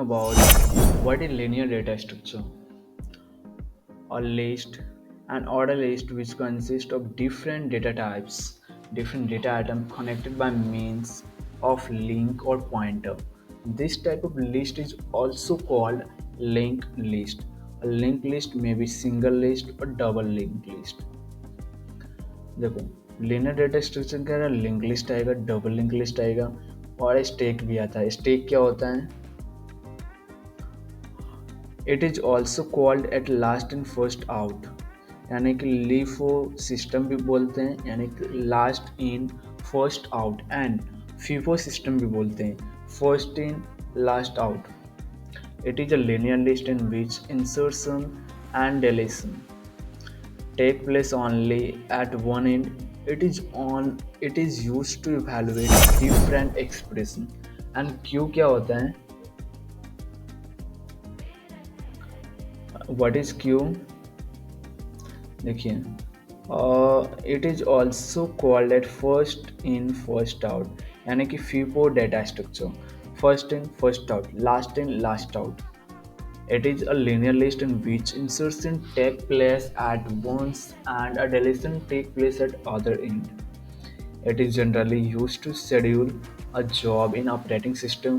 About what is linear data structure. A list, an order list which consists of different data types, different data items connected by means of link or pointer. This type of list is also called linked list. A linked list may be single list or double linked list. देखो, linear data structure कह रहा है link list आएगा, double link list आएगा और stack भी आता है। स्टैक क्या होता है? It is also called at last in first out, यानी कि लीफो सिस्टम भी बोलते हैं, यानी कि last in first out, and FIFO system भी बोलते हैं, first in last out. It is a linear list in which insertion and deletion take place only at one end. It is used to evaluate different expression. And Q क्या होता है? What is queue? देखिए, it is also called at first in first out, यानी कि FIFO data structure, first in first out, last in last out. It is a linear list in which insertion take place at once and a deletion take place at other end. It is generally used to schedule a job in operating system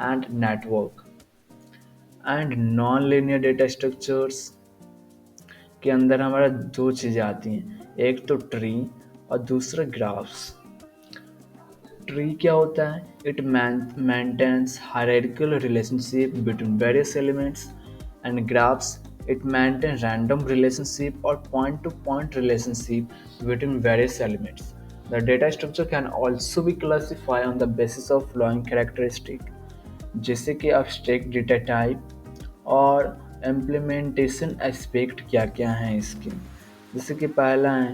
and network. And non-linear data structures के अंदर हमारा दो चीज़ें आती हैं, एक तो tree और दूसरा ग्राफ्स। ट्री क्या होता है? It maintains hierarchical relationship between various elements, and graphs, it maintains random relationship or point-to-point relationship between various elements. The data structure can also be classified on the basis of following characteristic, जैसे कि abstract data type और implementation aspect क्या क्या हैं इसके। जैसे कि पहला है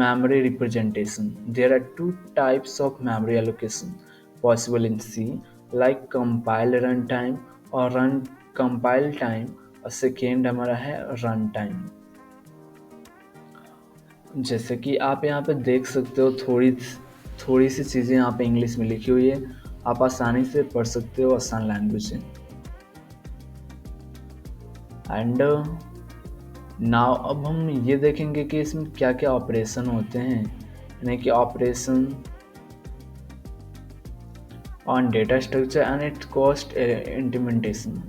memory representation. There are two types of memory allocation possible in C, like compile runtime और run compile time, और सेकेंड हमारा है रन टाइम। जैसे कि आप यहाँ पे देख सकते हो, थोड़ी थोड़ी सी चीज़ें यहाँ पे इंग्लिश में लिखी हुई है, आप आसानी से पढ़ सकते हो, आसान लैंग्वेज है। एंड नाउ अब हम ये देखेंगे कि इसमें क्या क्या ऑपरेशन होते हैं, यानी कि operation on data structure and it cost implementation.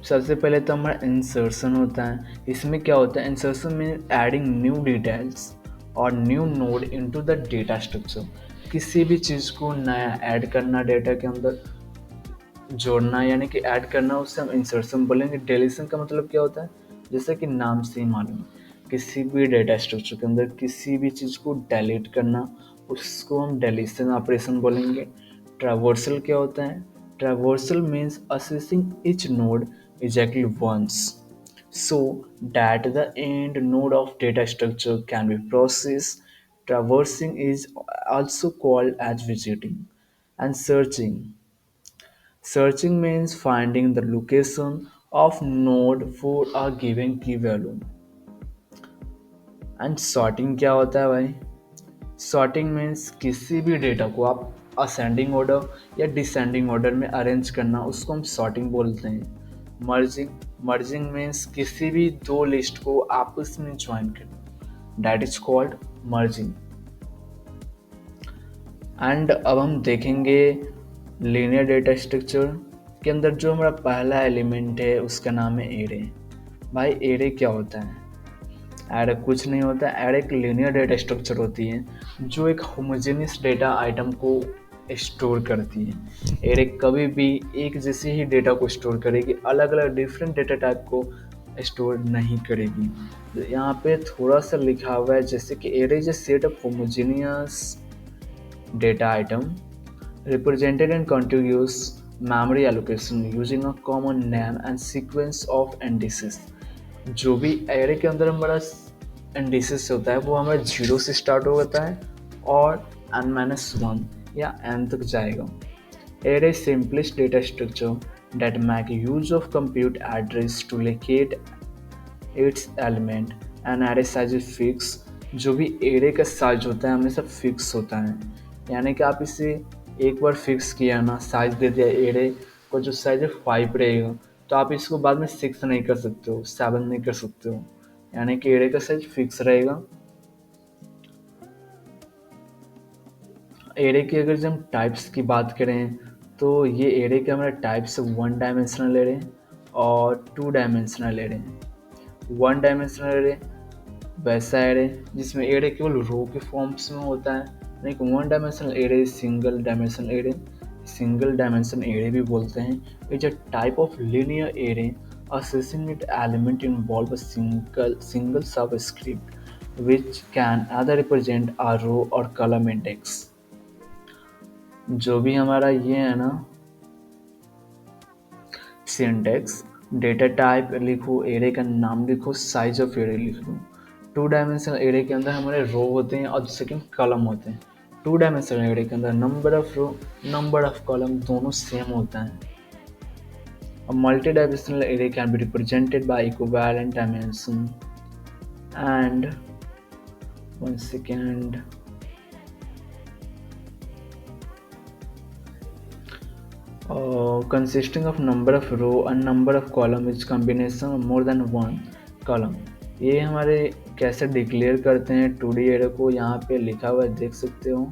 सबसे पहले तो हमारा इंसर्शन होता है। इसमें क्या होता है? इंसर्शन में एडिंग न्यू डिटेल्स और new node into the data structure. किसी भी चीज़ को नया ऐड करना, डेटा के अंदर जोड़ना, यानी कि ऐड करना, उससे हम इंसर्शन बोलेंगे। डिलीशन का मतलब क्या होता है? जैसे कि नाम से ही मालूम, किसी भी डेटा स्ट्रक्चर के अंदर किसी भी चीज़ को डिलीट करना, उसको हम डिलीशन ऑपरेशन बोलेंगे। ट्रैवर्सल क्या होता है? Traversal means assessing each node exactly once so that the end node of data structure can be processed. Traversing is also called as visiting. And searching means finding the location of node for a given key value. And sorting क्या होता है भाई? Sorting means किसी भी data को आप ascending order या descending order में अरेंज करना, उसको हम सॉर्टिंग बोलते हैं। मर्जिंग मीन्स किसी भी दो लिस्ट को आपस में ज्वाइन करना, that is called merging. And अब हम देखेंगे लीनियर डेटा स्ट्रक्चर के अंदर जो हमारा पहला एलिमेंट है उसका नाम है एरे। भाई एरे क्या होता है? एरे कुछ नहीं होता है, एरे एक लीनियर डेटा स्ट्रक्चर होती है जो एक होमोजेनियस डेटा आइटम को स्टोर करती है। एरे कभी भी एक जैसे ही डेटा को स्टोर करेगी, अलग अलग डिफरेंट डेटा टाइप को स्टोर नहीं करेगी। तो यहाँ पे थोड़ा सा लिखा हुआ है, जैसे कि array is a set of homogeneous data item represented in contiguous memory allocation using a common name and sequence of indices। जो भी एरे के अंदर हमारा इंडिसेस होता है वो हमारा 0 से स्टार्ट होता है और n-1 या n तक जाएगा। Array simplest data structure that make use of compute address to locate its element। and array size is fixed। जो भी एरे का साइज होता है हमेशा फिक्स होता है, यानी कि आप इसे एक बार फिक्स किया ना, साइज दे दिया एरे को, जो साइज है 5 रहेगा, तो आप इसको बाद में 6 नहीं कर सकते हो, 7 नहीं कर सकते हो, यानी कि एरे का साइज फिक्स रहेगा। एरे की अगर जब हम टाइप्स की बात करें, तो ये एरे के हमारे टाइप्स 1 डायमेंशनल एरे और 2 डायमेंशनल एरे। 1 डायमेंशनल एरे वैसा एरे जिसमें एरे केवल रो के फॉर्म्स में होता है, नहीं 1 dimensional array single dimensional array, single dimension array भी बोलते हैं, is a type of linear array associating with element involve a single subscript which can either represent a row or column index। जो भी हमारा ये है ना सिंटेक्स, डेटा टाइप लिखो, एरे का नाम लिखो, साइज ऑफ एरे लिख लो। 2 डायमेंशनल एरे के अंदर हमारे रो होते हैं और सेकंड कॉलम होते हैं। 2 डायमेंशनल एरे के अंदर number of row, number of column दोनों सेम होता है। A multi-dimensional array can be represented by equivalent dimension and one second consisting of number of row and number of column which combination of more than one column। ये हमारे कैसे declare करते हैं 2D array को, यहाँ पे लिखा हुआ है देख सकते हो।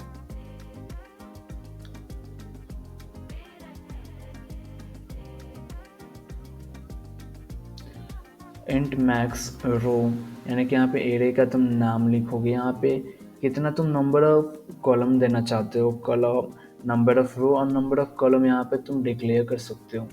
इंट मैक्स रो, यानी कि यहाँ पे एरे का तुम नाम लिखोगे, यहाँ पे कितना तुम नंबर ऑफ कॉलम देना चाहते हो, कॉलम नंबर ऑफ रो और नंबर ऑफ कॉलम यहाँ पे तुम डिक्लेयर कर सकते हो।